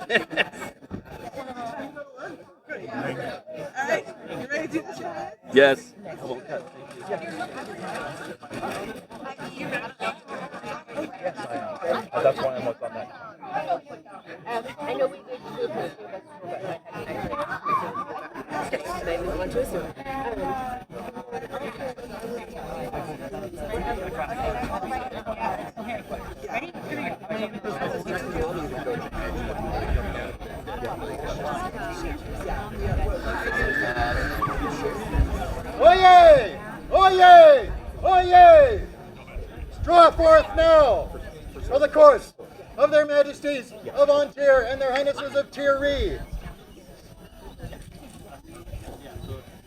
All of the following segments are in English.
Alright, you ready to do this? Yes. That's why I'm on that. I know we did do this, but I didn't want to assume. Oyez! Oyez! Oyez! Draw forth now for the course of their Majesties of Ontir and their Highnesses of Righ.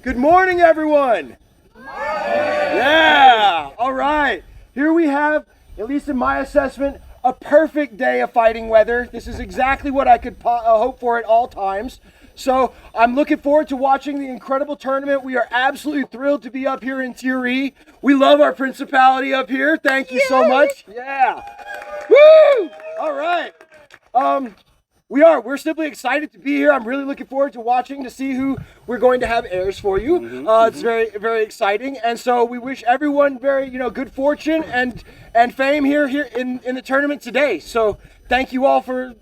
Good morning, everyone. Yeah. All right. Here we have, at least in my assessment, a perfect day of fighting weather. This is exactly what I could hope for at all times. So I'm looking forward to watching the incredible tournament. We are absolutely thrilled to be up here in Righ. We love our principality up here. Thank you so much. Yeah. Woo! All right. We're simply excited to be here. I'm really looking forward to watching to see who we're going to have heirs for you. It's very, very exciting. And so we wish everyone very, good fortune and fame here in the tournament today. So thank you all for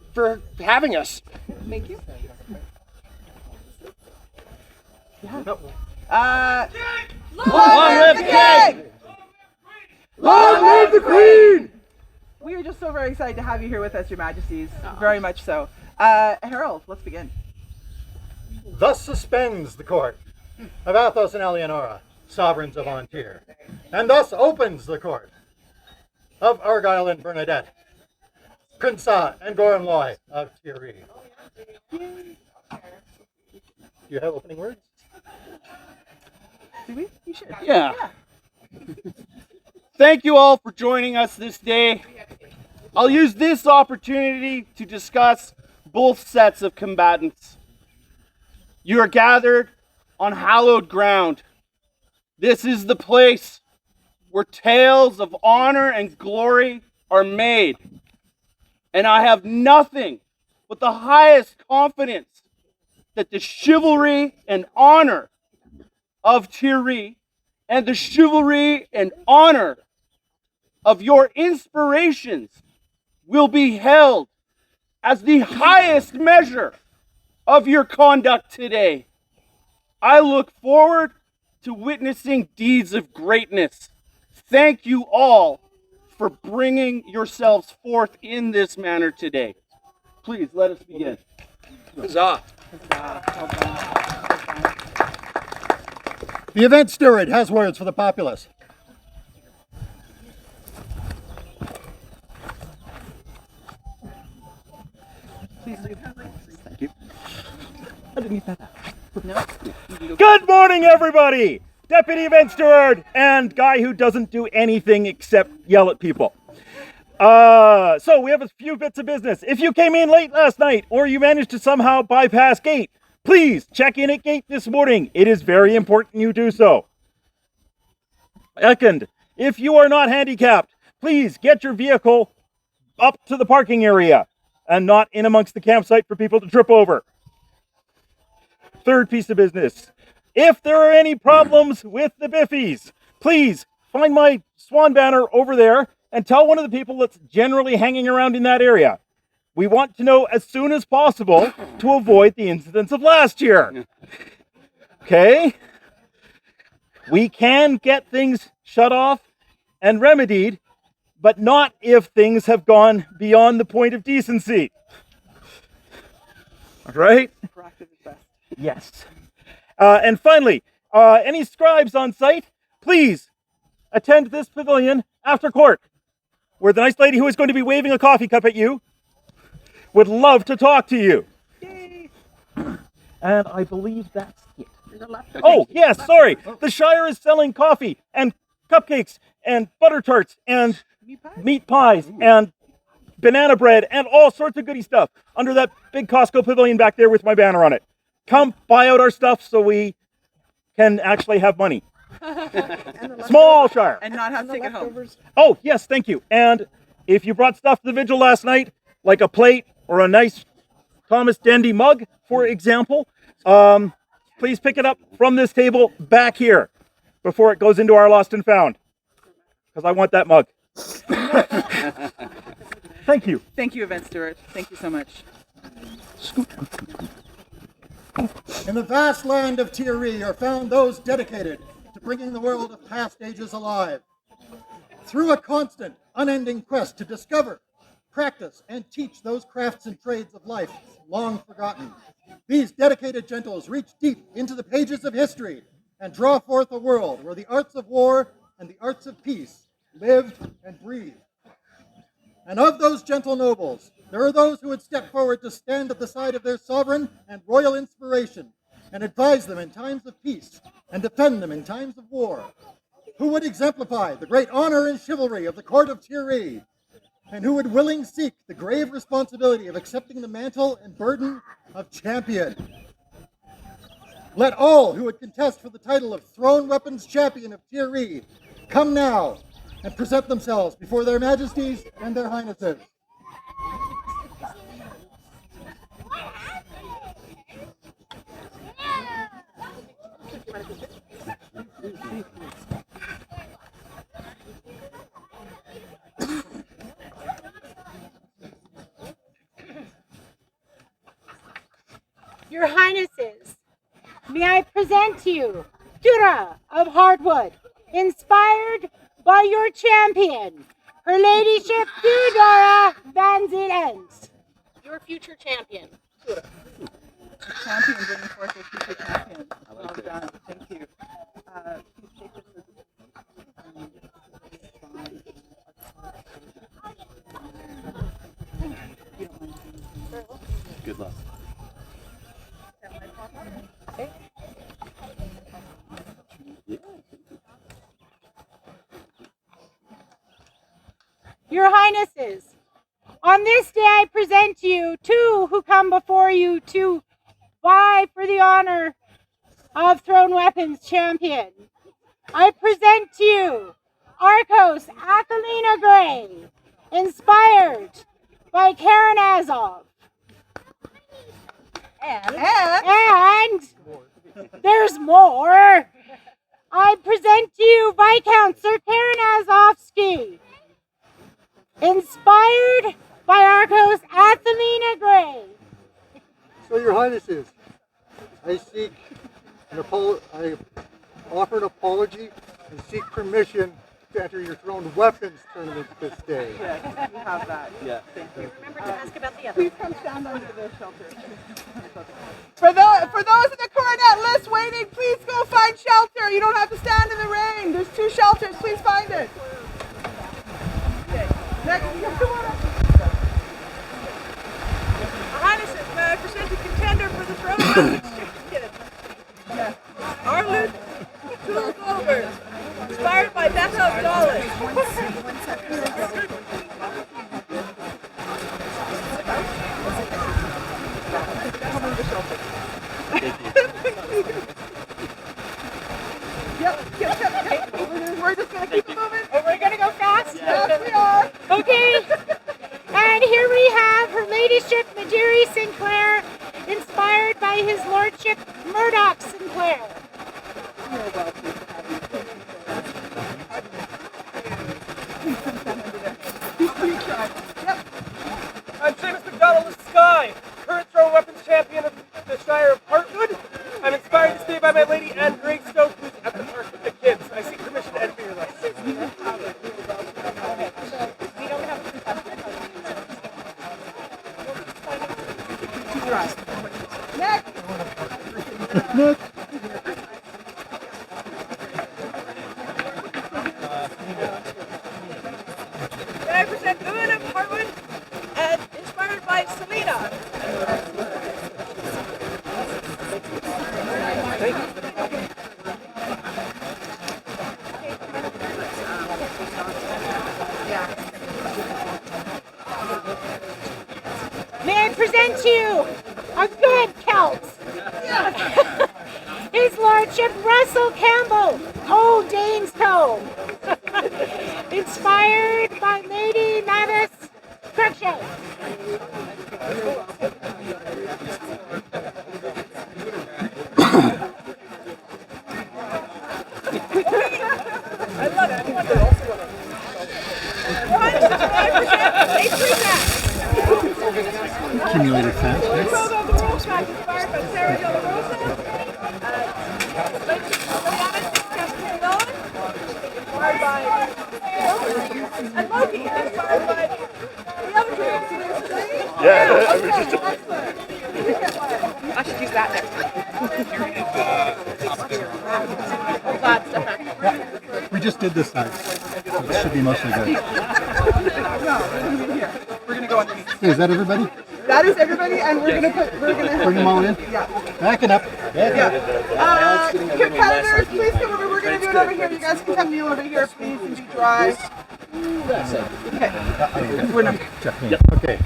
having us. Thank you. Long live the king! Long live the queen! We are just so very excited to have you here with us, Your Majesties. Very much so. Harold, let's begin. Thus suspends the court of Athos and Eleonora, sovereigns of Ontir, and thus opens the court of Argyle and Bernadette, Prinsa and Gorenloy of Righ. Do you have opening words? Do we? You should. Yeah. Thank you all for joining us this day. I'll use this opportunity to discuss both sets of combatants. You are gathered on hallowed ground. This is the place where tales of honor and glory are made. And I have nothing but the highest confidence that the chivalry and honor of Righ and the chivalry and honor of your inspirations will be held as the highest measure of your conduct today. I look forward to witnessing deeds of greatness. Thank you all for bringing yourselves forth in this manner today. Please let us begin. Huzzah! The event steward has words for the populace. Thank you. Good morning, everybody! Deputy Event Steward and guy who doesn't do anything except yell at people. So we have a few bits of business. If you came in late last night or you managed to somehow bypass gate, please check in at gate this morning. It is very important you do so. Second, if you are not handicapped, please get your vehicle up to the parking area and not in amongst the campsite for people to trip over. Third piece of business. If there are any problems with the biffies, please find my swan banner over there and tell one of the people that's generally hanging around in that area. We want to know as soon as possible to avoid the incidents of last year. Okay? We can get things shut off and remedied, but not if things have gone beyond the point of decency. All right? Proactive is best. Yes. And finally, any scribes on site, please attend this pavilion after court, where the nice lady who is going to be waving a coffee cup at you would love to talk to you. Yay! And I believe that's it. Oh, yes, sorry. The Shire is selling coffee and cupcakes and butter tarts and meat pies and banana bread and all sorts of goody stuff under that big Costco pavilion back there with my banner on it. Come buy out our stuff so we can actually have money. Small Shire. And not have to take it home. Oh, yes, thank you. And if you brought stuff to the vigil last night, like a plate or a nice Thomas Dendy mug, for example, please pick it up from this table back here before it goes into our lost and found, because I want that mug. Thank you. Thank you, Event Stewart. Thank you so much. In the vast land of Righ are found those dedicated to bringing the world of past ages alive. Through a constant, unending quest to discover, practice, and teach those crafts and trades of life long forgotten, these dedicated gentles reach deep into the pages of history and draw forth a world where the arts of war and the arts of peace live and breathe. And of those gentle nobles, there are those who would step forward to stand at the side of their sovereign and royal inspiration and advise them in times of peace and defend them in times of war, who would exemplify the great honor and chivalry of the court of Righ, and who would willingly seek the grave responsibility of accepting the mantle and burden of champion. Let all who would contest for the title of Thrown Weapons Champion of Righ come now and present themselves before their majesties and their highnesses. Your Highnesses, may I present to you Dura of Hardwood, inspired by your champion, Her Ladyship Theodora Van Zilens. Your future champion. The champion bringing forth their future champion. Well done. Thank you. Please take this as Good luck. Okay. Your Highnesses, on this day I present to you two who come before you to vie for the honor of Thrown Weapons Champion. I present to you Arcos Athelina Gray, inspired by Karen Azov. And there's more. I present to you Viscount Sir Karen Azovsky, inspired by Arcos Athelina Gray. So, Your Highnesses, I offer an apology and seek permission to enter your Thrown Weapons tournament this day. Yes, you have that. Yeah. Thank you. Remember to ask about the other. Please come stand under the shelter. For those in the Coronet list waiting, please go find shelter. You don't have to stand in the rain. There's 2 shelters. Please find it. Okay. Next, come on up. Highnesses, may I present a contender for the Throne Weapons Champion? Yes. Arlut Tool Goldberg, inspired by Beth Abdallah. Yep. We're just going to keep it moving. Oh, we're going to go fast? Yes, we are. Okay. And here we have Her Ladyship Majeri Sinclair, inspired by His Lordship Murdoch Sinclair. I'm Seamus McDonald of Skye, current Thrown Weapons Champion of the Shire of Hartwood. I'm inspired to stay by my lady Anne Greystoke, who's at the park with the kids. I seek permission to enter your list. Next. May I present Owen of Hartwood, and inspired by Selena. May I present to you a good Celt? His Lordship Russell Campbell, Old Dane's Toe, inspired by Lady Mavis Crookshank. I love it. Accumulated fat. Inspired by Sarah De La Rosa. Inspired by and Loki, inspired by the other two. Yeah. I should use that next time. Hold on, step back. We just did this side. So it should be mostly good. We're gonna go underneath. Hey, is that everybody? That is everybody, and we're gonna Bring them all in? Yeah. Backing up. Competitors, please come over. We're gonna do it over here. You guys can come kneel over here, please, and be dry. Okay. We're not. Okay.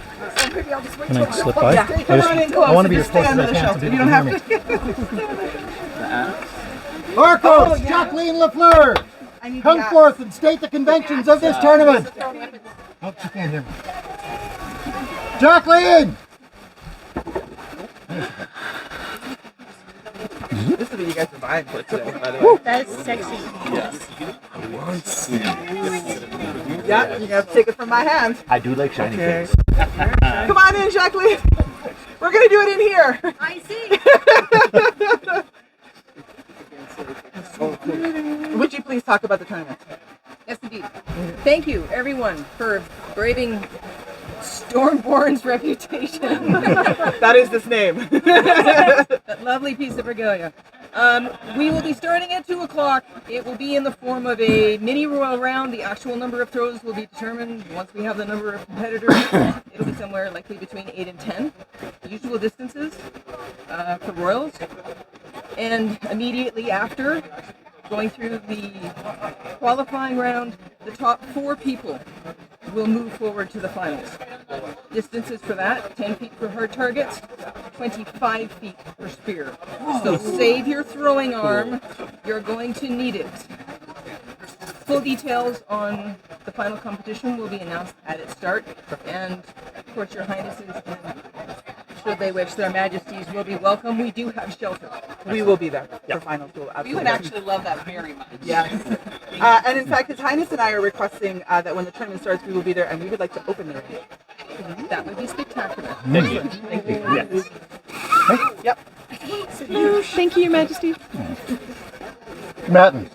Maybe I'll just wait Can till I slip by? Yeah, come on in close. I want to be as Just close stay as under I the can. shelter. You don't have to. Orcos, Jacqueline Lafleur, I need come the axe. forth and state the conventions of this tournament. Oh, she can't hear me. Jacqueline! This is what you guys are buying for today, by the way. That's sexy. Yeah, you have to take it from my hand. I do like shiny things. Come on in, Jacqueline. We're gonna do it in here. I see. Would you please talk about the tournament? Yes, indeed. Thank you, everyone, for braving Stormborn's reputation. That is this name. That lovely piece of regalia. We will be starting at 2 o'clock. It will be in the form of a mini royal round. The actual number of throws will be determined once we have the number of competitors. It'll be somewhere likely between 8 and 10. Usual distances for royals. And immediately after, going through the qualifying round, the top 4 people will move forward to the finals. Distances for that, 10 feet for hard targets, 25 feet for spear. So save your throwing arm, you're going to need it. Full details on the final competition will be announced at its start, and of course your highnesses, and should they wish, their majesties will be welcome. We do have shelter. We will be there for finals. We would actually love that very much. Yes. And in fact, His Highness and I are requesting that when the tournament starts, we will be there, and we would like to open the ring. That would be spectacular. Thank you. Thank you. Yes. Yep. Thank you, your majesty. Combatants,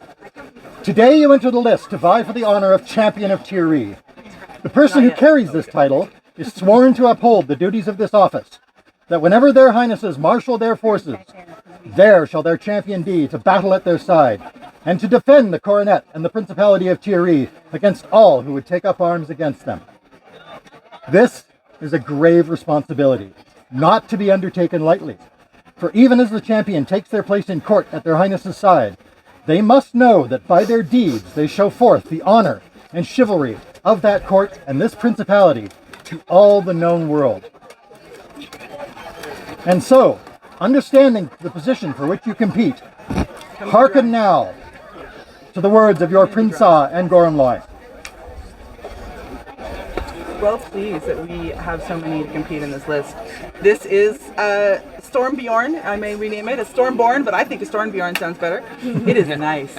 today you enter the list to vie for the honor of Champion of Righ. The person who carries this title is sworn to uphold the duties of this office, that whenever their highnesses marshal their forces, there shall their champion be to battle at their side, and to defend the Coronet and the Principality of Righ against all who would take up arms against them. This is a grave responsibility, not to be undertaken lightly, for even as the champion takes their place in court at their highnesses' side, they must know that by their deeds they show forth the honor and chivalry of that court and this principality to all the known world. And so, understanding the position for which you compete, hearken now to the words of your Prinsa and Gormloy. Well pleased that we have so many to compete in this list. This is Stormbjorn. I may rename it. It's Stormborn, but I think a Stormbjorn sounds better. It is nice.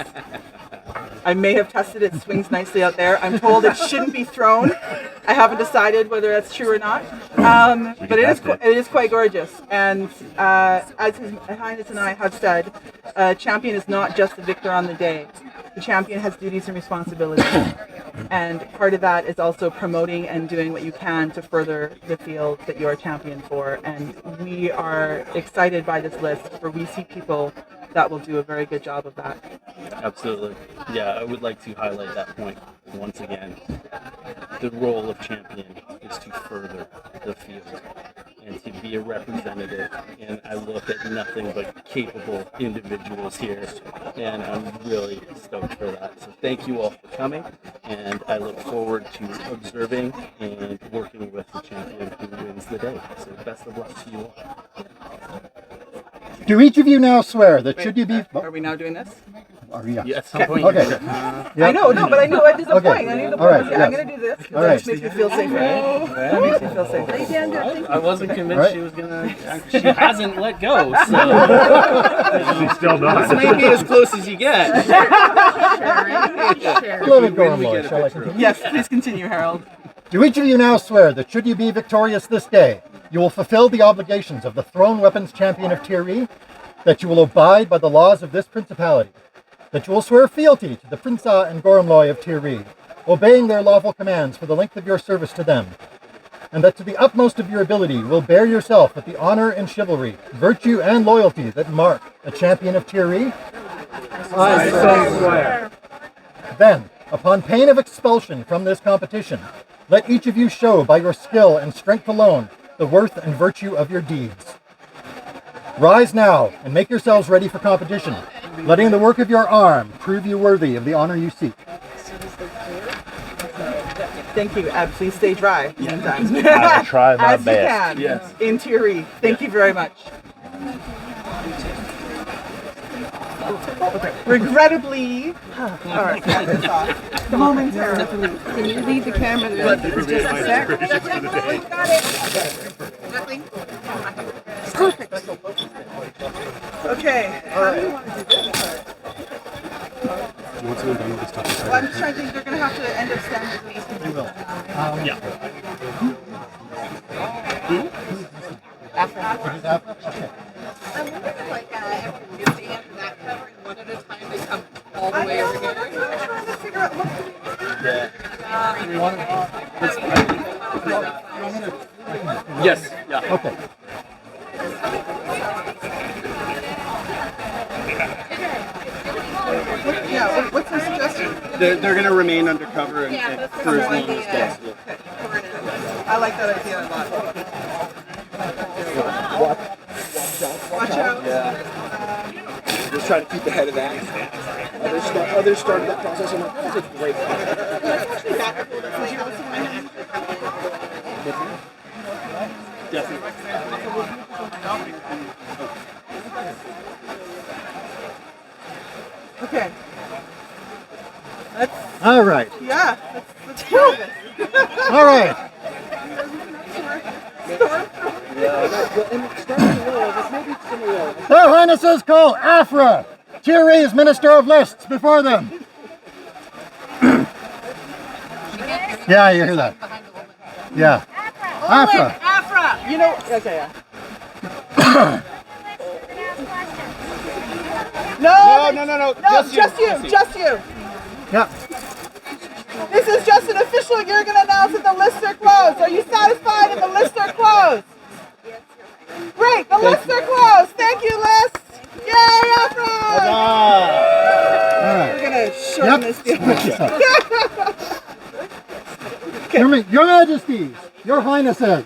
I may have tested it. It swings nicely out there. I'm told it shouldn't be thrown. I haven't decided whether that's true or not. But it is quite gorgeous. And as His Highness and I have said, champion is not just the victor on the day. The champion has duties and responsibilities. And part of that is also promoting and doing what you can to further the field that you are champion for. And we are excited by this list, for we see people that will do a very good job of that. Absolutely. Yeah, I would like to highlight that point once again. The role of champion is to further the field and to be a representative. And I look at nothing but capable individuals here, and I'm really stoked for that. So thank you all for coming, and I look forward to observing and working with the champion who wins the day. So best of luck to you all. Do each of you now swear that should you be... Are we now doing this? Are you? At some point. Okay. I know, no, but I know it is a Okay. point. I need the All right, point. I'm going to do this. 'Cause All that right. just makes me feel safer. That makes me feel safer. I wasn't convinced Right. she was gonna. She hasn't let go, so She's still this not. may be as close as you get. Beloved Gormlord, shall I continue? Yes, please continue, Harold. Do each of you now swear that should you be victorious this day, you will fulfill the obligations of the Thrown Weapons Champion of Tyr, that you will abide by the laws of this principality, that you will swear fealty to the Prinsa and Gormloy of Tyr, obeying their lawful commands for the length of your service to them, and that to the utmost of your ability you will bear yourself with the honor and chivalry, virtue and loyalty that mark a champion of Tyr? I so swear. Then, upon pain of expulsion from this competition, let each of you show by your skill and strength alone the worth and virtue of your deeds. Rise now and make yourselves ready for competition, letting the work of your arm prove you worthy of the honor you seek. Thank you. Please stay dry. Sometimes. I'll try my As best. you can. Yes. In theory. Thank you very much. Regrettably, all right, momentarily. Can you leave the camera there? Just a sec. Perfect. Okay. Well, I'm just trying to think they're going to have to end up standing. We will. Afra? Okay. I'm wondering, like, if they answer that cover and one at a time they come all the way over here. I'm trying to figure out Yes. Yeah. Okay. Yeah, what's your suggestion? They're gonna remain undercover and for as long as possible. I like that idea a lot. Watch out. Just try to keep ahead of that. Others started that process. I'm like, that was a great process. Definitely. Okay. All right. Yeah, let's do this. All right. Their Highnesses call Afra, Tyr's Minister of Lists, before them. Yeah, you hear that? Yeah. Afra. Afra! You know, okay, yeah. No, No. just you. Yeah. This is just an official, you're going to announce that the lists are closed. Are you satisfied that the lists are closed? Great, the lists are closed. Thank you, lists. Yay, Afra! All right. We're going to shorten this deal. Your Majesties, Your Highnesses,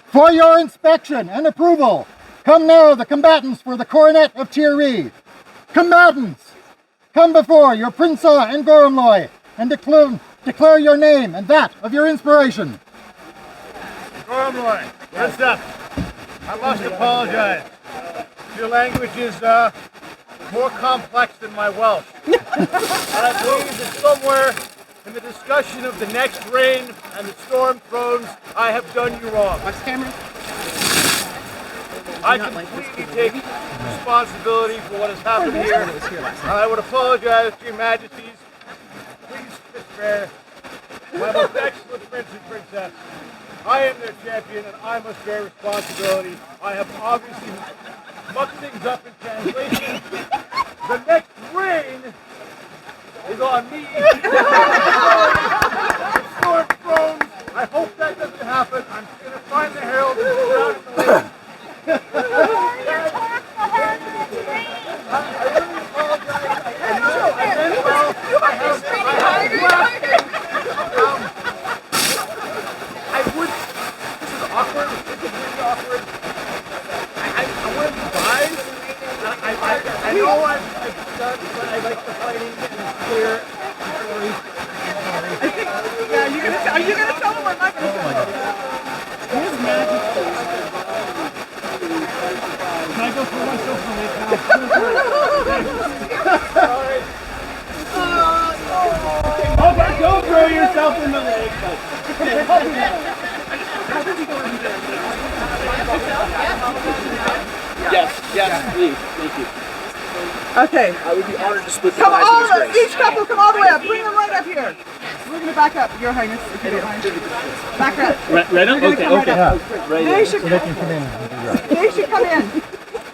for your inspection and approval, come now the combatants for the Coronet of Tyr. Combatants, come before your Prinsa and Gormloy and declare your name and that of your inspiration. Gormloy, first up, I must apologize. Your language is more complex than my Welsh. And I believe that somewhere in the discussion of the next reign and the Storm Thrones, I have done you wrong. Watch the camera. I completely take responsibility for what has happened here, and I would apologize to your majesties. Please spare my most excellent prince and princess. I am their champion, and I must bear responsibility. I have obviously mucked things up in translation. The next reign is on me. Storm Thrones. I hope that doesn't happen. I'm going to find the herald and put out in the ring. I really apologize. I would. This is awkward. This is really awkward. I want to advise. I know I've done, but I like the fighting and it's clear. Yeah, are you gonna tell them or am I gonna tell them? Can I go for myself for right now? Yes, please. Thank you. Okay. I would be honored to split the Come prize all, of disgrace. each couple, come all the way up. Bring them right up here. We're gonna back up, Your Highness, if you don't mind. Back up. Right up? We're gonna come right up. Right They in. should come in. They should come in.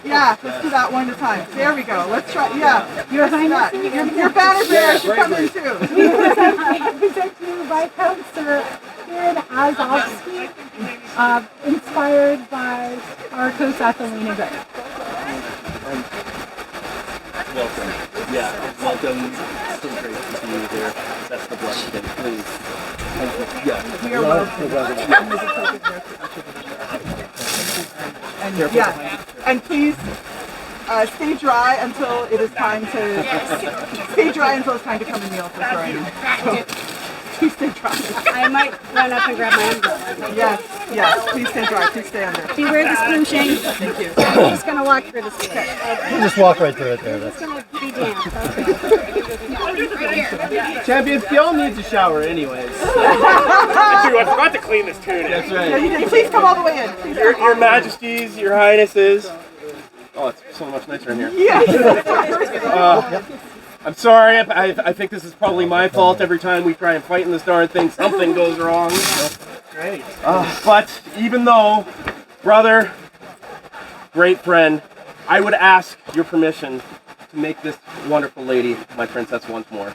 Yeah, let's do that one at a time. There we go. Let's try. Yeah, Your Highness, your banner bearer should come in too. we present to you Viscount Sir Kieran Azovsky, inspired by our co-Sathelina Grey. Welcome. Yeah, welcome. So great to see you here. That's the blessing, please. Thank you. Yeah. We are welcome. And please stay dry until it is time to stay dry until it's time to come and kneel for throwing. So, please stay dry. I might run up and grab my umbrella. Yes. Please stay dry. Please stay under. Beware the splooshing. Thank you. I'm just gonna walk through this. You just walk right through it there. It's gonna be damp. Champions, y'all need a shower anyways. I forgot to clean this tunic. That's Yeah, right. you did. Please come all the way in. Please Your Majesties, Your Highnesses. Oh, it's so much nicer in here. Yes. I'm sorry. I think this is probably my fault. Every time we try and fight in this darn thing, something goes wrong. Great. But even though, brother, great friend, I would ask your permission to make this wonderful lady my princess once more.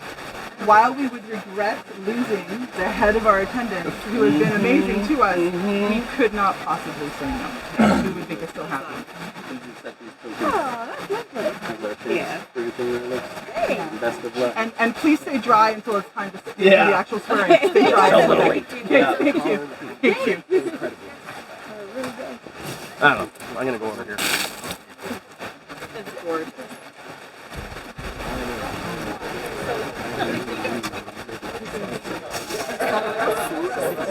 While we would regret losing the head of our attendants, who has been amazing to us, we could not possibly say no. We would make us so happy. Best of luck. And please stay dry until it's time to do the actual swearing. Stay dry. Thank you. Thank you. I don't know. I'm gonna go over here.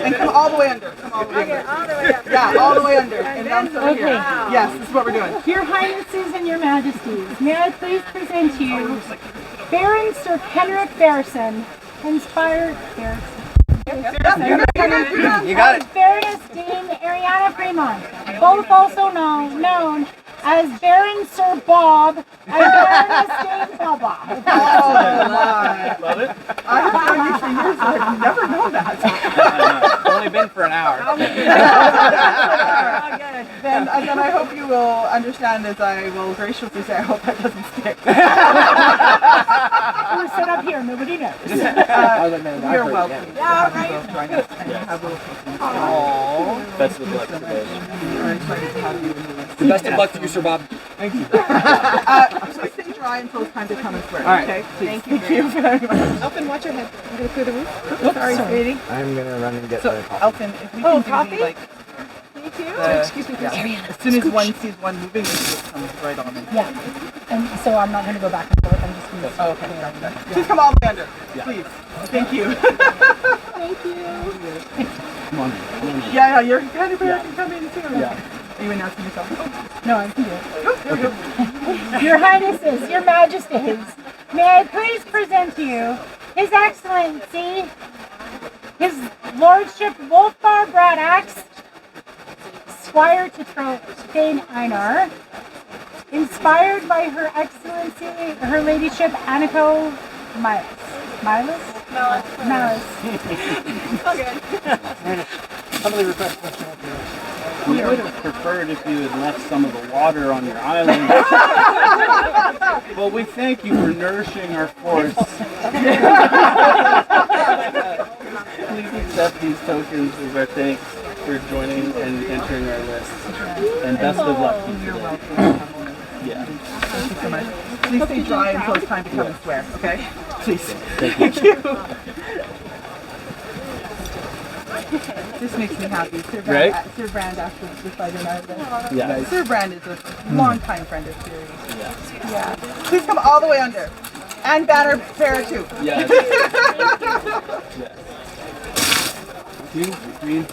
And come all the way under. Come all the way under. Yeah, all the way under. And down to here. Yes, this is what we're doing. Your Highnesses and Your Majesties, may I please present to you Baron Sir Kenrick Barrison, inspired You got it. Baroness Dame Ariana Fremont, both also known as Baron Sir Bob and Baroness Dame Baba. Oh my. Love it. I have known you for years, but I've never known that. Only been for an hour. Then I hope you will understand, as I will graciously say, I hope that doesn't stick. We're set up here, nobody knows. You're welcome. Yeah, right. Best of luck today. Best of luck to you, Sir Bob. Thank you. Please stay dry until it's time to come and swear. All right. Okay? Thank you very much. Elfin, watch your head. I'm gonna clear the roof. Sorry, sweetie. I'm gonna run and get So, the coffee. Elfin, if we can coffee? do like... Thank you. Excuse me, please. As soon as one sees one moving, it just comes right on in. Yeah, and so I'm not going to go back and forth, I'm just going to... Oh, okay. Please come all the way under. Please. Thank you. Thank you. Come on. Yeah, your kind of bear can come in too. Yeah. Are you announcing yourself? No, I can do it. Your Highnesses, Your Majesties, may I please present to you His Excellency, His Lordship Wolfgar Bradax, Squire to Thane Einar, inspired by Her Excellency, Her Ladyship Aniko Milas? Somebody request question. We would have preferred if you had left some of the water on your island. But we thank you for nourishing our force. Please accept these tokens as our thanks for joining and entering our list. And best of luck to you today. Yeah. Thank you so much. Please stay dry until it's time to come and swear, okay? Please. Thank you. This makes me happy. Sir Brand after the fight in Ireland. Yeah. Sir Brand is a long-time friend of series. Yeah. Please come all the way under. And banner bearer too. Yes. Yes. Queen,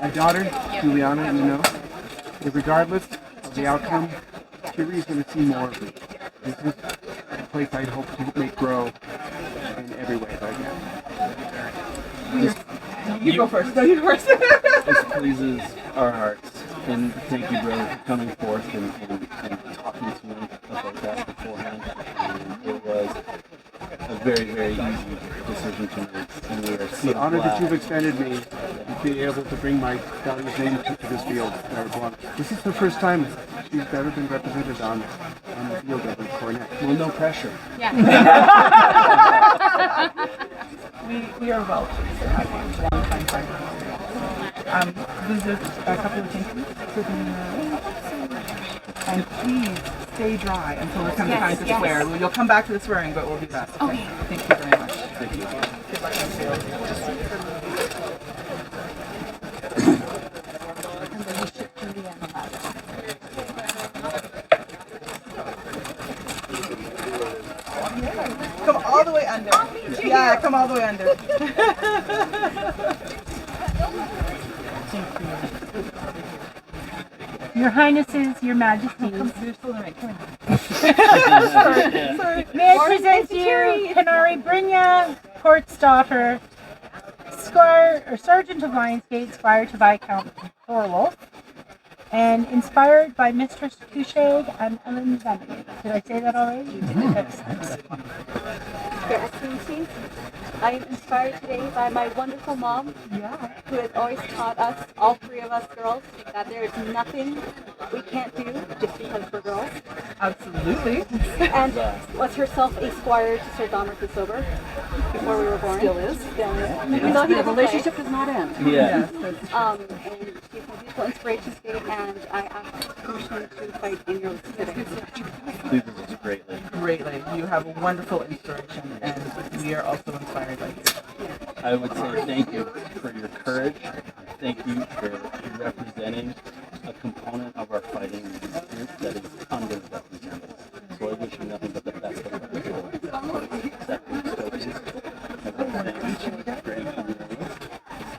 my daughter, Juliana, you know, regardless of the outcome, Kiri's going to see more of me. This is a place I hope to make grow in every way that I can. You go first. No, you go first. This pleases our hearts. And thank you, brother, for coming forth and talking to me about that beforehand. And it was a very, very easy decision to make. And we are so The honor that glad. you've extended me to be able to bring my daughter's name to this field. This is the first time she's ever been represented on the field of the Coronet. Well, no pressure. We are well pleased to have you. Long time friend. There's a couple of things and please stay dry until it comes time to swear. You'll come back to the swearing, but we'll do that. Okay. Thank you very much. Thank you. Come all the way under. Yeah, come all the way under. Your Highnesses, Your Majesties. You're still in the right. Come Sorry. May I present you Canary Brynja, Courtstoffer, Squire or Sergeant of Lionsgate, Squire to Viscount Coill, and inspired by Mistress Touche and Ellen Vandergate. Did I say that already? You did. Your Excellency, I am inspired today by my wonderful mom, who has always taught us, all three of us girls, that there is nothing we can't do just because we're girls. Absolutely. And was herself a squire to Sir Dominic the Sober before we were born. Still is. Even though the relationship does not end. Yeah. And she's my beautiful inspiration today, and I ask permission to fight in your sitting. Pleases us greatly. Greatly. You have a wonderful inspiration, and we are also inspired by you. I would say thank you for your courage. Thank you for representing a component of our fighting group that is underrepresented. So I wish you nothing but the best of luck for accepting these tokens.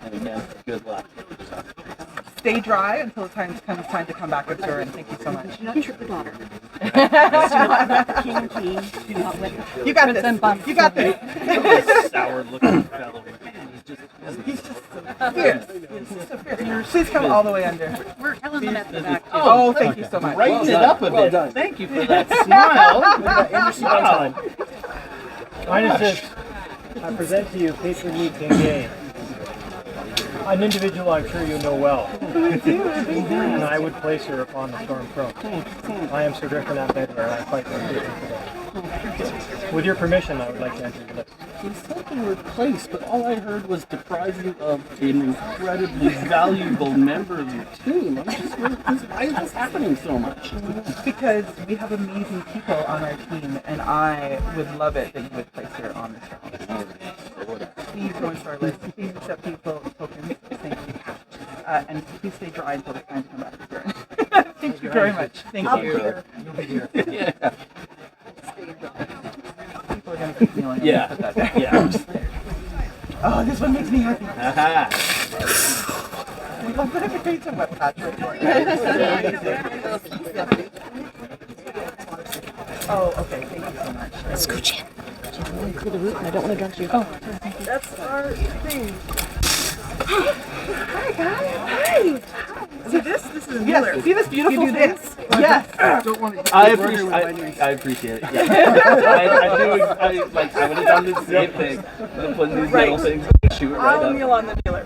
And again, good luck. Stay dry until it comes time to come back with her, and thank you so much. Do not trip the daughter. You got this. You got this. Sour-looking fellow. He's just so fierce. Please come all the way under. We're telling them at the back. Oh, thank you so much. Brighten it up a bit. Thank you for that smile. Highnesses, I present to you Patron Gay, an individual I'm sure you know well, and I would place her upon the Storm Throne. I am Sir Griffin at Bedware, I fight for Patron today. With your permission, I would like to enter the list. You said the word place, but all I heard was deprive you of an incredibly valuable member of your team. I'm just why is this happening so much? Because we have amazing people on our team, and I would love it that you would place her on the throne. Please go into our list. Please accept people tokens. Thank you. And please stay dry until it's time to come back to her. Thank you very much. Thank you. You'll be here. Yeah. People are going to keep feeling it. Yeah. Yeah. Oh, this one makes me happy. Aha. I'm going to create some web patch right now. Oh, okay. Thank you so much. Scooch in. Clear the route, and I don't want to drunk you. Oh, that's our thing. Hi, guys. Hi. See this? This is Miller. See this beautiful thing? Yes. I appreciate it. Yeah. I would have done the same thing. I'm putting these little things, shoot it right I'll up. kneel on the Miller.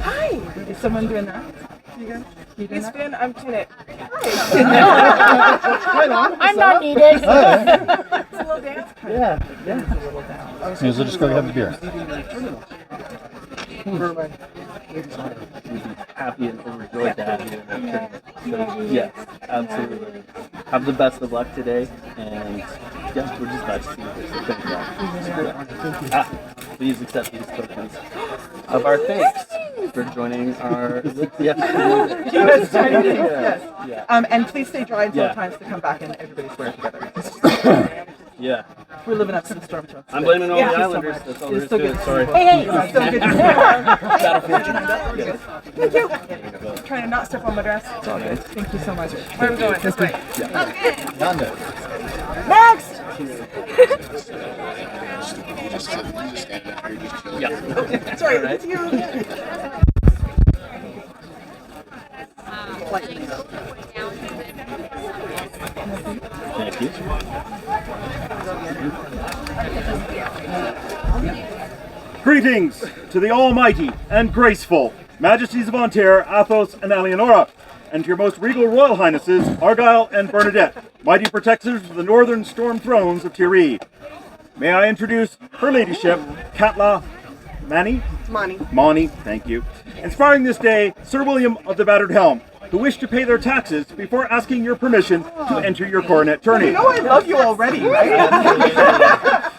Hi. Is someone doing that? You guys? He's Finn, I'm Tenet. I'm not needed. It's a little dance. Yeah. It's a little dance. So just go have the beer. We'd be happy and overjoyed to have you in that tournament. So, yes, absolutely. Have the best of luck today, and yeah, we're just glad to see you here. So thank you. Please accept these tokens of our thanks for joining our. Yes. And please stay dry until it times to come back and everybody swear together. Yeah. We're living up to the storm throne. I'm blaming all the Islanders. That's all there is to it. Sorry. Hey, it's so good to see you. Thank you. I'm trying to not step on my dress. It's all good. Thank you so much. Where are we going? This way. Yonder. Next! just stand up here, just chill. Yeah. Sorry, it's you. Thank you. Greetings to the almighty and graceful Majesties of Ontaire, Athos, and Eleonora, and to your most regal royal highnesses, Argyll and Bernadette, mighty protectors of the northern storm thrones of Thierry. May I introduce her ladyship, Catla Mani, thank you. Inspiring this day, Sir William of the Battered Helm, who wish to pay their taxes before asking your permission to enter your coronet tourney. You know I love you already, right?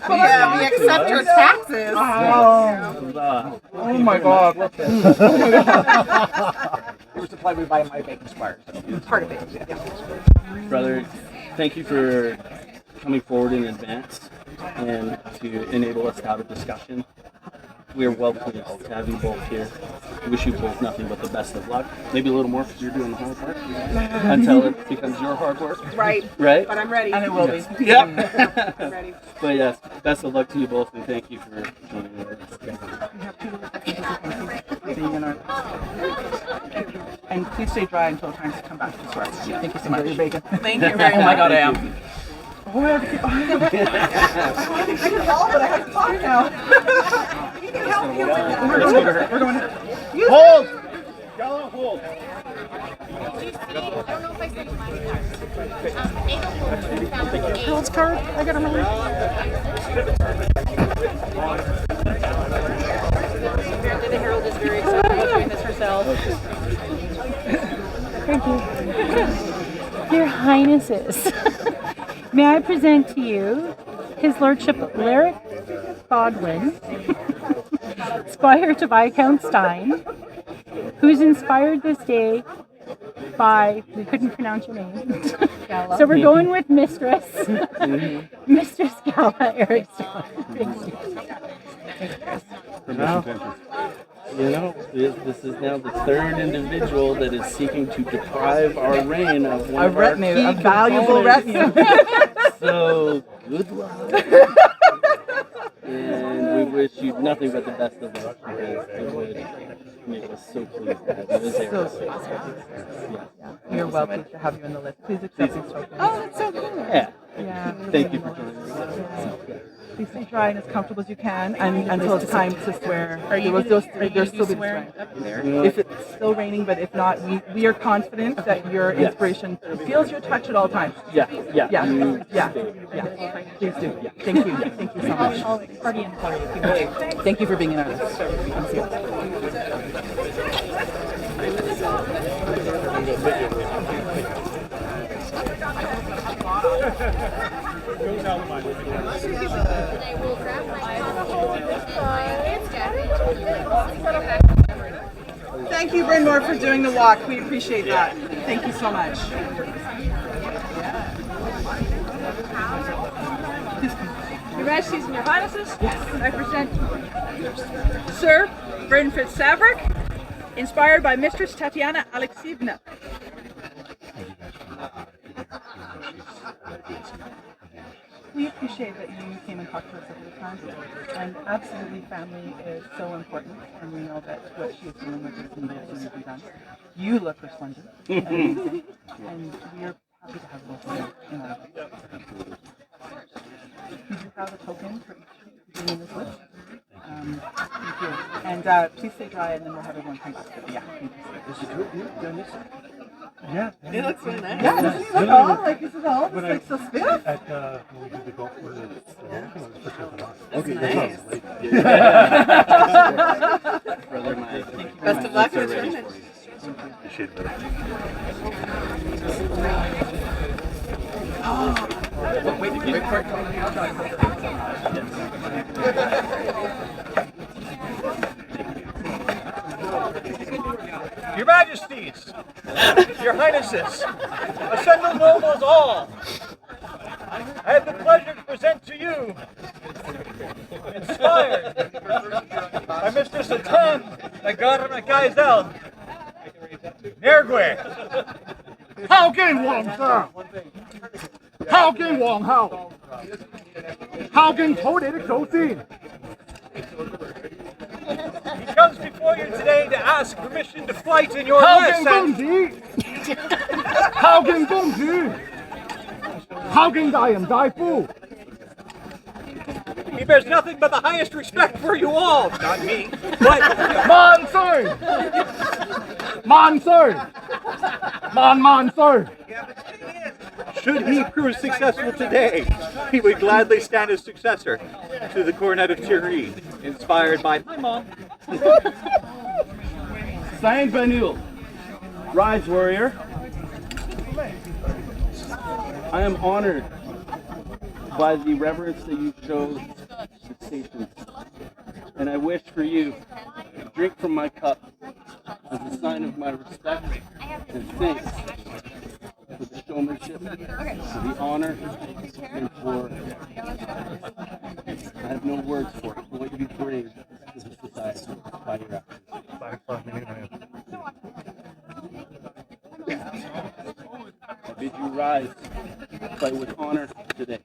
Yeah, we accept your taxes. Oh my god. It was supplied by my bacon squire, so part of it. Yeah. Brother, thank you for coming forward in advance and to enable us to have a discussion. We are well pleased to have you both here. We wish you both nothing but the best of luck. Maybe a little more because you're doing the hard work until it becomes your hard work. Right. Right? But I'm ready. And it will be. Yep. I'm ready. But yes, best of luck to you both and thank you for joining us. Being in our... And please stay dry until time to come back to swear. Thank you so much. Thank you very much. Oh my god, I am. Oh, I can help, but I have to talk now. You can help you. We're going to... Hold! Gallant hold! Herald's card. I got remember. The Herald is very excited about doing this herself. Thank you. Your Highnesses, may I present to you His Lordship Lyric Godwin, Squire to Viscount Stein, who's inspired this day by, we couldn't pronounce your name, so we're going with Mistress, Mistress Gala Erickson. You know, this is now the third individual that is seeking to deprive our reign of one of our key a valuable components. retinue. So, good luck. And we wish you nothing but the best of luck because it would make us so pleased to have you as heirs. We are well pleased to have you on the list. Please accept these tokens. Oh, that's so cool. Yeah. Yeah. Thank you for joining us. Please stay dry and as comfortable as you can, and until it's time to swear. There'll still be swearing up there? If it's still raining, but if not, we are confident that your inspiration feels your touch at all times. Yeah. Please do. Thank you. Thank you so much. I'll party and party. Thank you for being in our list. Thank you. Thank you, Bryn Mhor, for doing the walk. We appreciate that. Thank you so much. Your Majesties and Your Highnesses, I present Sir Bryn Fitzsabrick, inspired by Mistress Tatiana Alexievna. We appreciate that you came and talked to us over the time, and absolutely family is so important, and we know that what she is doing with this needs to be done. You look resplendent and amazing, and we are happy to have both of you in our life. We do have a token for each being in this list. Thank you. And please stay dry, and then we'll have everyone come back. Yeah, thank you. Yeah. It looks really nice. Yeah, doesn't it look all like, is it all just like so stiff? At when we did the golf course, That's nice. Brother, my Best of luck in the tournament. Appreciate it. Your Majesties, Your Highnesses, assembled nobles all, I have the pleasure to present to you, inspired by Mistress Atan Nagarna Gaizel, Nergwe. How game Wong, sir? How game Wong, how? How game Code it, Josie? comes before you today to ask permission to fight in your list. He bears nothing but the highest respect for you all. Not me, but... Should he prove successful today, he would gladly stand as successor to the Coronet of Tyranny, inspired by my mom. Saint Banul, rise, warrior. I am honored by the reverence that you showed the station, and I wish for you to drink from my cup as a sign of my respect and thanks for the showmanship, for the honor, and for, I have no words for it, for what you bring to the society by your actions. I bid you rise, fight with honor today.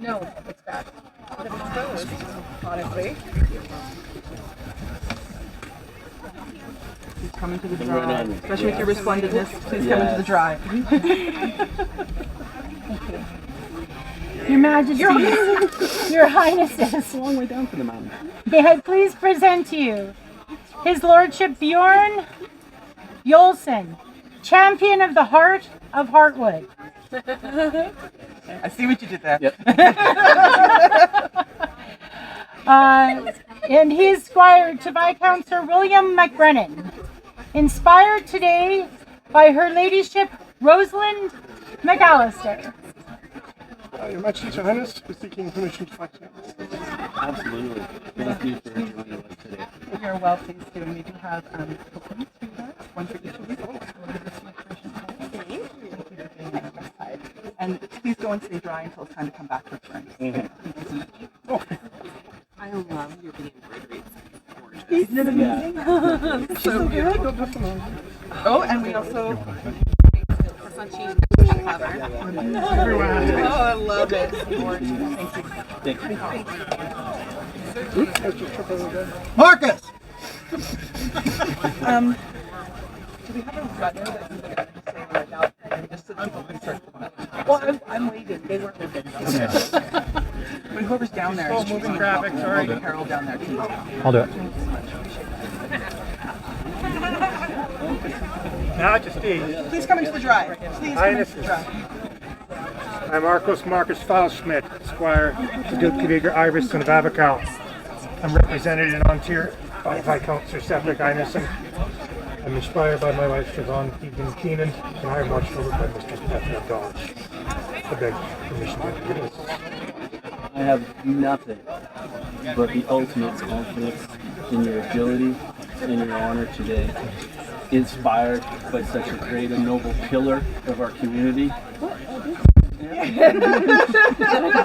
No, it's bad. Honestly. Please come into the drive. Especially with your resplendentness, please come into the drive. Your Majesty, Your Highnesses, It's a long way down from the mountain. may I please present to you His Lordship Bjorn Yolson, champion of the heart of Heartwood. I see what you did there. Yep. And he's squire to Viscount Sir William McBrennan, inspired today by Her Ladyship Rosalind McAllister. Your Majesty, Your Highness, we're seeking permission to fight here. Absolutely. Thank you for joining us today. You're well pleased to, and we do have tokens for you guys, one for each of you. We'll give this to you permission. Thank you for being on our side. And please go and stay dry until it's time to come back for friends. Thank you so much. I love your embroidery. Isn't it amazing? So good. Oh, and we also... Oh, I love it. Thank you. Marcus! Do we have a runner that you would say right now? Just so that people can start coming up. Well, I'm waiting. They weren't moving. But whoever's down there, is moving graphic. Sorry, Carol down there too. I'll do it. Thank you so much. Majesty, Please come into the drive. Please come into the drive. I'm Marcus Falschmidt, Squire to Duke Caviga Iverson of Abacal. I'm represented in Ontario by Viscount Sir Cedric Einison. I'm inspired by my wife Siobhan Keegan Keenan, and I am watched over by Mr. Bethany Dodge. I beg permission to do this. I have nothing but the ultimate confidence in your agility and your honor today, inspired by such a great and noble pillar of our community.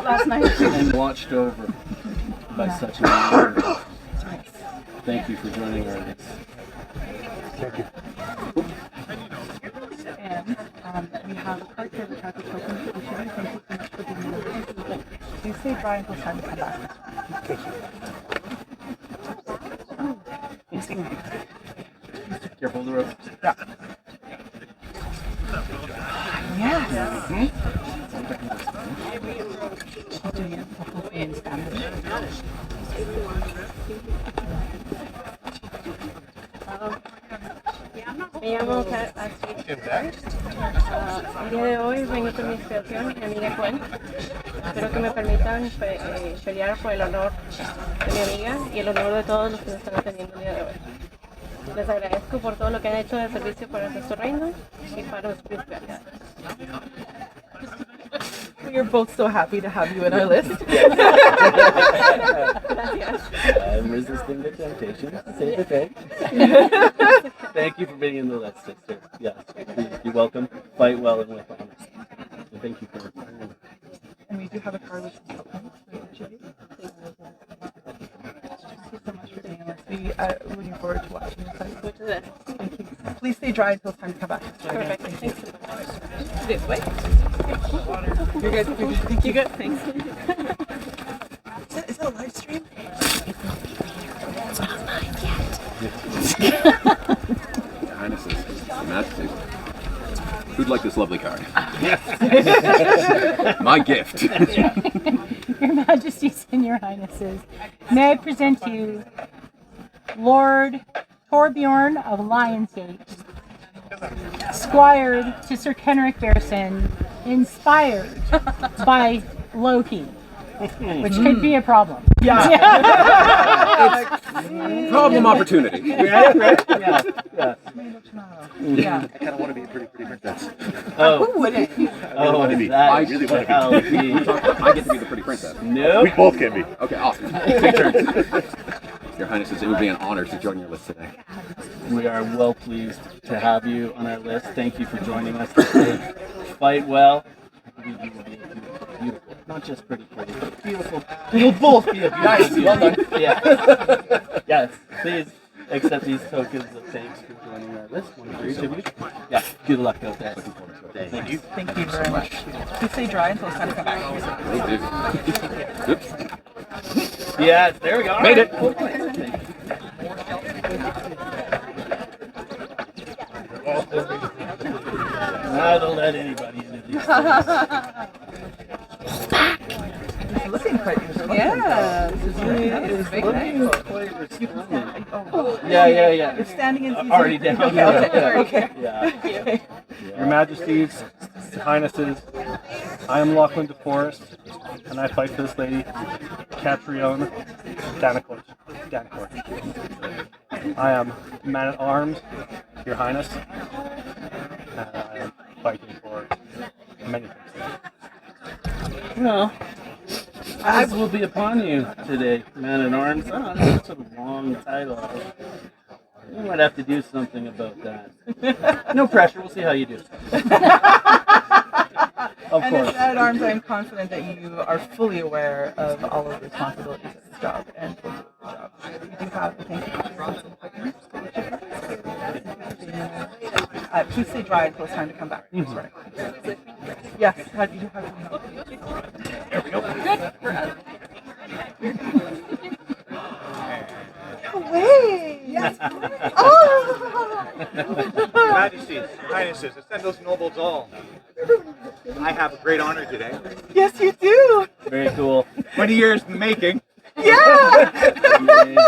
Last night. And watched over by such an honor. Thank you for joining our list. Thank you. And we have a card here which has a token for each of you. Thank you so much for being here. Please stay dry until it's time to come back. Careful of the rope. Yeah. Yes. She's doing it hopefully in Spanish. Me llamo Astrid. El día de hoy vengo con mi inspiración, mi amiga Coill. Espero que me permitan pelear por el honor de mi amiga y el honor de todos los que nos están atendiendo el día de hoy. Les agradezco por todo lo que han hecho de servicio para nuestro reino y para los príncipes. We are both so happy to have you in our list. I'm resisting the temptation to say the thing. Thank you for being in the list, sister. Yes, you're welcome. Fight well and with honor. And thank you for. And we do have a card with some supplements for Jay. Thank you so much for being with us. We are looking forward to watching the fight. Thank you. Please stay dry until it's time to come back. Perfect. Thanks. This way. You're good. Thank you. Good. Thanks. Is that a live stream? It's not live yet. Your Highnesses, Your Majesties, who'd like this lovely card? Yes. My gift. Your Majesties and Your Highnesses, may I present to you Lord Torbjorn of Lionsgate, squired to Sir Kenric Bearson, inspired by Loki, which could be a problem. Yeah. Problem opportunity. Right? Yeah. Yeah. I kind of want to be a pretty princess. Oh. Who wouldn't? Oh, want to be. that I really want to be. I get to be the pretty princess. No. We both can be. Okay, awesome. Take turns. Your Highnesses, it would be an honor to join your list today. We are well pleased to have you on our list. Thank you for joining us today. Fight well. I believe you will be beautiful. Not just pretty, but beautiful. You'll both be a beautiful. Nice. Well done. Yeah. Yes. Please accept these tokens of thanks for joining our list. One for each of you. Yeah. Good luck out there. Looking forward to it. Thank you. Thank you very much. Please stay dry until it's time to come back. Oops. Yeah, there we go. Made it. I don't let anybody into these It's looking quite interesting. Yeah, this is really it was big night. Yeah. You're standing in season. Already down. Okay. Yeah. Your Majesties, Your Highnesses, I am Lachlan DeForest, and I fight for this lady, Catriona Danicourt. I am man at arms, Your Highness, and I am fighting for many things. Well, eyes will be upon you today, man at arms. Oh, that's such a long title. You might have to do something about that. No pressure. We'll see how you do. Of And course. as at arms, I'm confident that you are fully aware of all of the responsibilities of this job and will do the job. We do have a thank you cards and partners for each of us. Please stay dry until it's time to come back. Sorry. Yes, you do have some help. There we go. Wait! Yes! Oh! Majesties, Your Highnesses, ascend those nobles all. I have a great honor today. Yes, you do! Very cool. 20 years in the making. Yeah!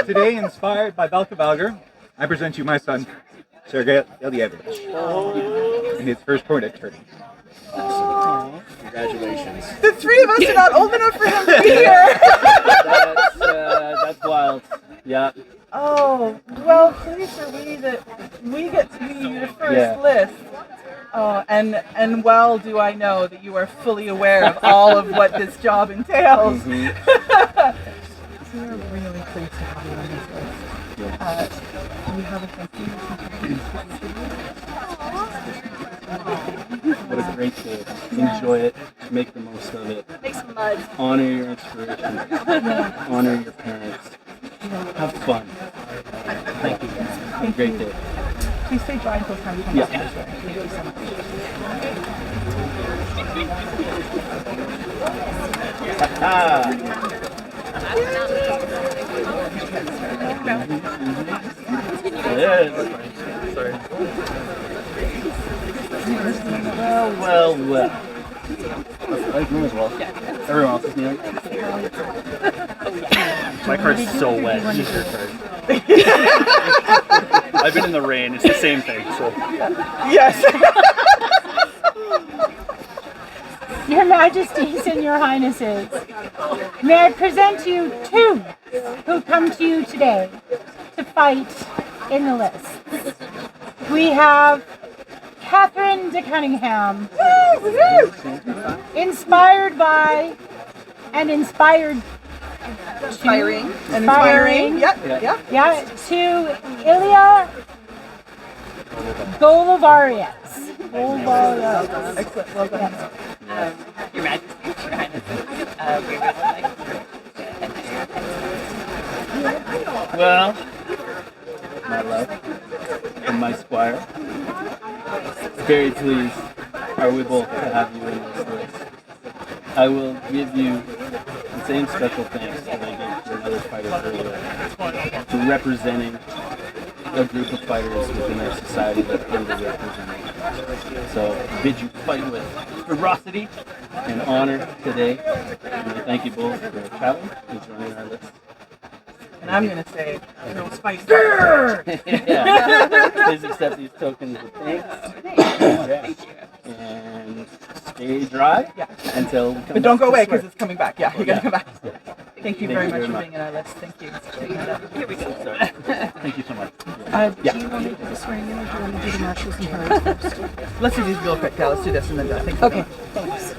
Today, inspired by Valkavalgar, I present you my son, Sergei Ilyevich, in his first Coronet tourney. Congratulations. The three of us are not old enough for him to be here! That's wild. Yeah. Oh, well, pleased are we that we get to be your first list. Oh, and well do I know that you are fully aware of all of what this job entails. We are really pleased to have you on this list. We have a thank you. What a great day. Enjoy it. Make the most of it. Make some mud. Honor your inspiration. Honor your parents. Have fun. Thank you. Have a great day. Please stay dry until it's time to come back. Thank you so much. Sorry. Well. I agree as well. Everyone else is kneeling. My card's so wet. Use your card. I've been in the rain. It's the same thing. So. Yes! Your Majesties and Your Highnesses, may I present to you two who come to you today to fight in the list. We have Catherine de Cunningham. Inspired by and inspired Inspiring. Inspiring. Yep. Yeah, to Ilya Golovarius. Excellent. Well done. Your Majesty, Your Highnesses, we would like to Well, my love and my squire, very pleased are we both to have you in this list. I will give you the same special thanks that I gave to another fighter earlier for representing a group of fighters within our society that are underrepresented. So bid you fight with ferocity and honor today. And I thank you both for traveling and joining our list. And I'm going to say, girls fight. Yeah. Please accept these tokens of thanks. And stay dry until we come But don't back go away to swear. because it's coming back. Yeah, you're going to come back. Thank you very Thank much you for very being in our list. Thank you. Here we go. Thank you so much. Do you want me to do the swearing in or do you want to do the marshals and heralds first? Let's do these real quick. Yeah, let's do this and then done. Thanks. Okay. Thanks.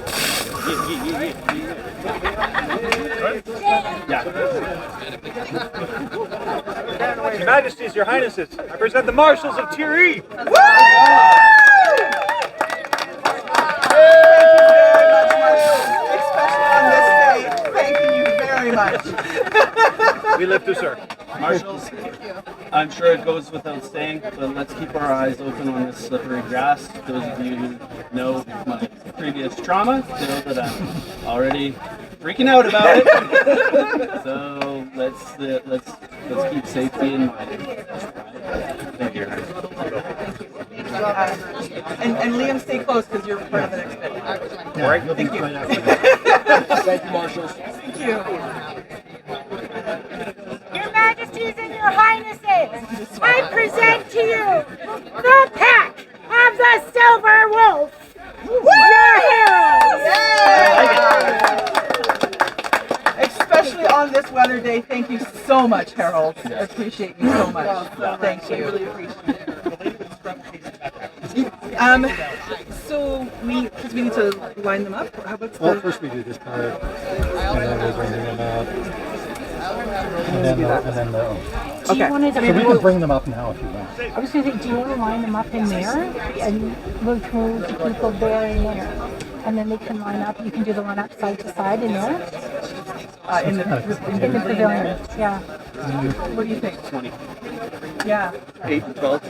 Your Majesties, Your Highnesses, I present the Marshals of Thierry. Especially on this day. Thank you very much. We live to serve. Marshals, I'm sure it goes without saying, but let's keep our eyes open on this slippery grass. Those of you who know my previous trauma know that I'm already freaking out about it. So let's keep safety in mind. Thank you. And Liam, stay close because you're part of the next bit. All right. Thank you. Thank you, Marshals. Thank you. Your Majesties and Your Highnesses, I present to you the pack of the Silver Wolf. Your heroes. Especially on this weather day, thank you so much, Harold. I appreciate you so much. Thank you. Really appreciate it. So because we need to line them up. How about Well, first we do this part, and then we bring them up, and then the Do you want to So we can bring them up now if you want. I was going to say, do you want to line them up in there? And we'll move the people there and there. And then they can line up. You can do the one up side to side in there. In the pavilion. Yeah. What do you think? 20. Yeah. 8 and 12.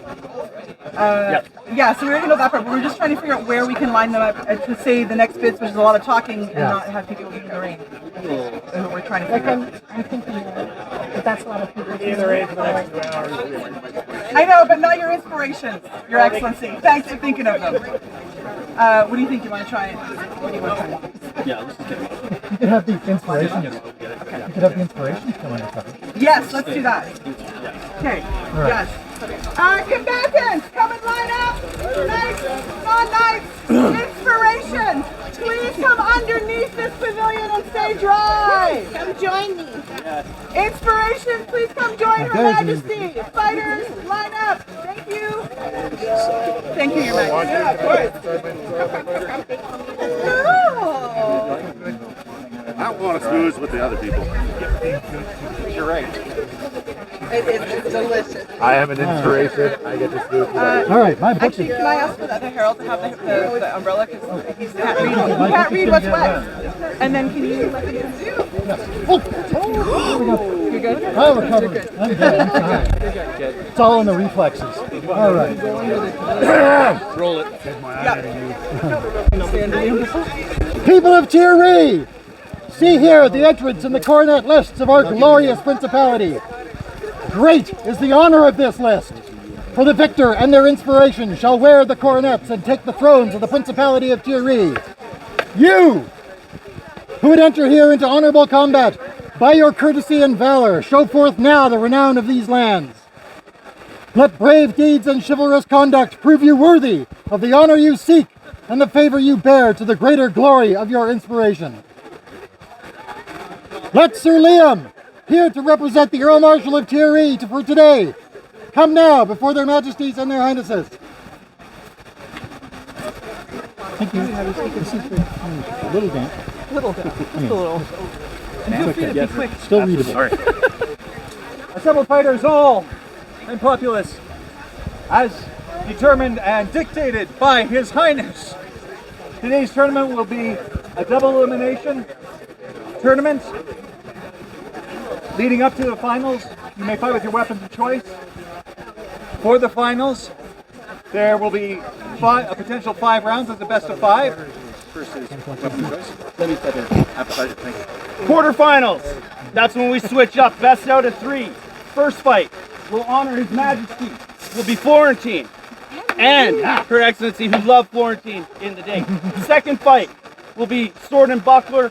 Yeah, so we already know that part, but we're just trying to figure out where we can line them up to say the next bits, which is a lot of talking, and not have people be in the rain. So we're trying to figure out. I'm thinking that that's a lot of people. I know, but not your inspirations, Your Excellency. Thanks for thinking of them. What do you think? You want to try it? What do you want to try? Yeah, let's just get it. You could have the inspirations. You could have the inspirations coming up. Yes, let's do that. Okay. Right. Yes. Combatants, come and line up. Knights, non-knights, inspiration. Please come underneath this pavilion and stay dry. Come join me. Inspiration, please come join Her Majesty. Fighters, line up. Thank you. Thank you, Your Majesty. Yeah, of I don't want to schmooze with the other people. You're right. It's delicious. I am an inspiration. I get to schmooze with others. All right, my book Actually, is... can I ask for that to Harold to have the umbrella? Because he can't read. He My can't book read is what's in wet. there. And then can you let me do? You're good? I'm recovering. I'm good. I'm fine. It's all in the reflexes. All right. Roll it. People of Thierry, see here the entrance in the Coronet lists of our glorious principality. Great is the honor of this list. For the victor and their inspiration shall wear the coronets and take the thrones of the principality of Thierry. You, who would enter here into honorable combat, by your courtesy and valor, show forth now the renown of these lands. Let brave deeds and chivalrous conduct prove you worthy of the honor you seek and the favor you bear to the greater glory of your inspiration. Let Sir Liam, here to represent the Earl Marshal of Thierry for today, come now before their Majesties and their Highnesses. Thank you. This is a little damp. Little damp. Just a little. And feel free to be quick. Still readable. All right. Assembled fighters all and populace, as determined and dictated by His Highness. Today's tournament will be a double elimination tournament. Leading up to the finals, you may fight with your weapons of choice. For the finals, there will be a potential 5 rounds as a best of 5. Versus weapons of choice. Let me set it. Appetizer, thank you. Quarterfinals. That's when we switch up. Best out of 3. First fight will honor His Majesty. Will be Florentine and Her Excellency, who love Florentine in the day. Second fight will be sword and buckler.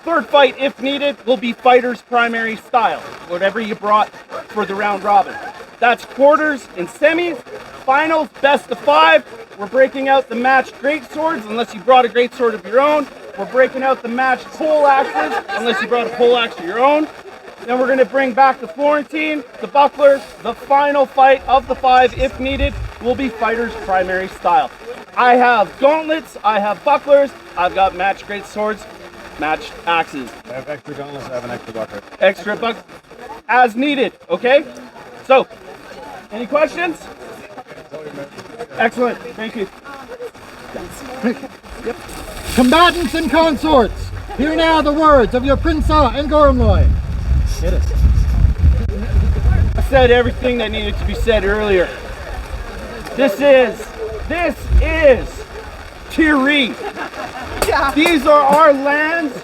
Third fight, if needed, will be fighter's primary style. Whatever you brought for the round robin. That's quarters and semis. Finals, best of 5. We're breaking out the matched great swords, unless you brought a great sword of your own. We're breaking out the matched pole axes, unless you brought a pole axe of your own. Then we're going to bring back the Florentine, the buckler. The final fight of the 5, if needed, will be fighter's primary style. I have gauntlets, I have bucklers, I've got matched great swords, matched axes. I have extra gauntlets, I have an extra buckler. Extra buck as needed, okay? So, any questions? Excellent, thank you. Yep. Combatants and consorts, hear now the words of your Prinsa and Gormloy. Hit it. I said everything that needed to be said earlier. This is Tiri. Yeah. These are our lands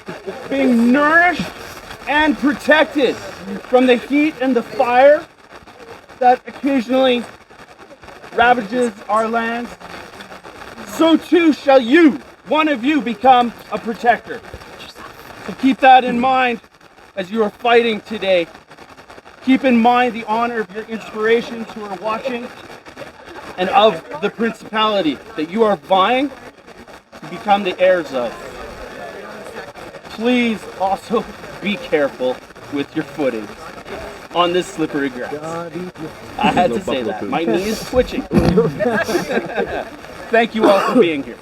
being nourished and protected from the heat and the fire that occasionally ravages our lands. So too shall you, one of you, become a protector. So keep that in mind as you are fighting today. Keep in mind the honor of your inspirations who are watching and of the principality that you are vying to become the heirs of. Please also be careful with your footing on this slippery grass. I had to say that. My knee is twitching. Thank you all for being here.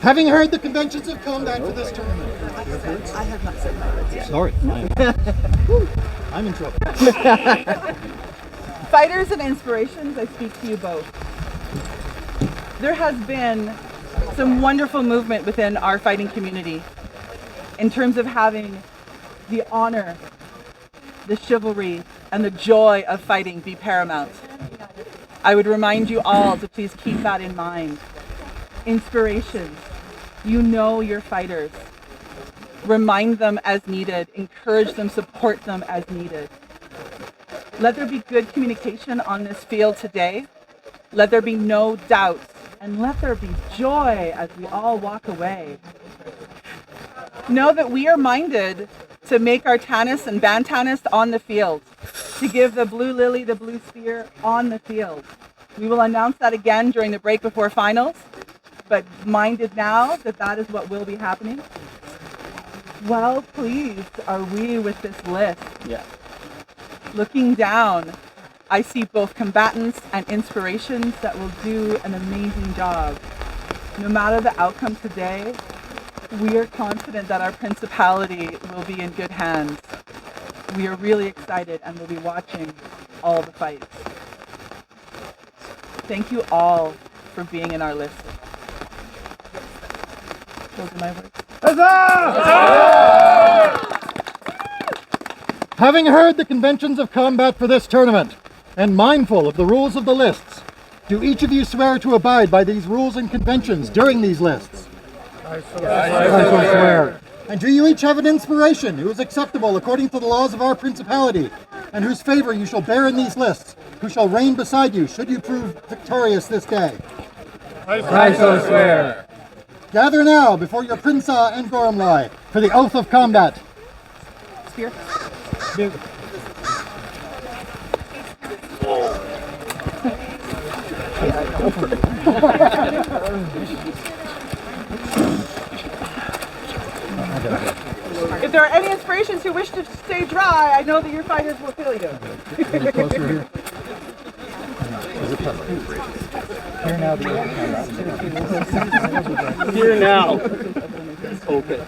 Having heard the conventions of combat for this tournament. I have not said my words yet. Sorry. I'm in trouble. Fighters and inspirations, I speak to you both. There has been some wonderful movement within our fighting community in terms of having the honor, the chivalry, and the joy of fighting be paramount. I would remind you all to please keep that in mind. Inspirations, you know your fighters. Remind them as needed, encourage them, support them as needed. Let there be good communication on this field today. Let there be no doubts, and let there be joy as we all walk away. Know that we are minded to make our Tanis and Bantanis on the field, to give the blue lily, the blue spear on the field. We will announce that again during the break before finals, but minded now that that is what will be happening. Well pleased are we with this list. Yeah. Looking down, I see both combatants and inspirations that will do an amazing job. No matter the outcome today, we are confident that our principality will be in good hands. We are really excited and will be watching all the fights. Thank you all for being in our list. Those are my words. Having heard the conventions of combat for this tournament, and mindful of the rules of the lists, do each of you swear to abide by these rules and conventions during these lists? I swear. And do you each have an inspiration who is acceptable according to the laws of our principality, and whose favor you shall bear in these lists, who shall reign beside you should you prove victorious this day? I so swear. Gather now before your Prinsa and Gormlai for the oath of combat. Spear. If there are any inspirations who wish to stay dry, I know that your fighters will feel you. Here now the Here now. Okay.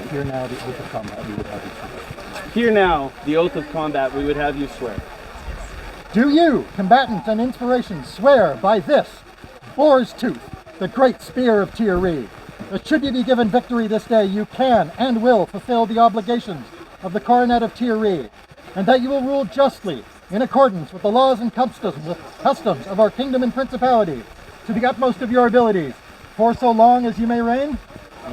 Here now the oath of combat we would have you swear. Here now the oath of combat we would have you swear. Do you, combatants and inspirations, swear by this boar's tooth, the great spear of Tir Righ, that should you be given victory this day, you can and will fulfill the obligations of the Coronet of Tir Righ, and that you will rule justly in accordance with the laws and customs of our kingdom and principality, to the utmost of your abilities, for so long as you may reign?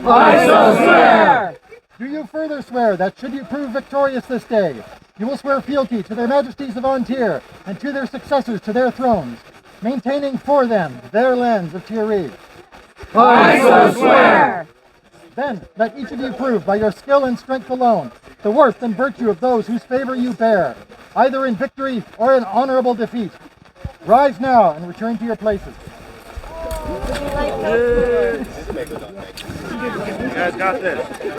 I so swear! Do you further swear that should you prove victorious this day, you will swear fealty to their majesties of Antir and to their successors to their thrones, maintaining for them their lands of Tir Righ? I so swear! Then let each of you prove by your skill and strength alone the worth and virtue of those whose favor you bear, either in victory or in honorable defeat. Rise now and return to your places. You guys got this.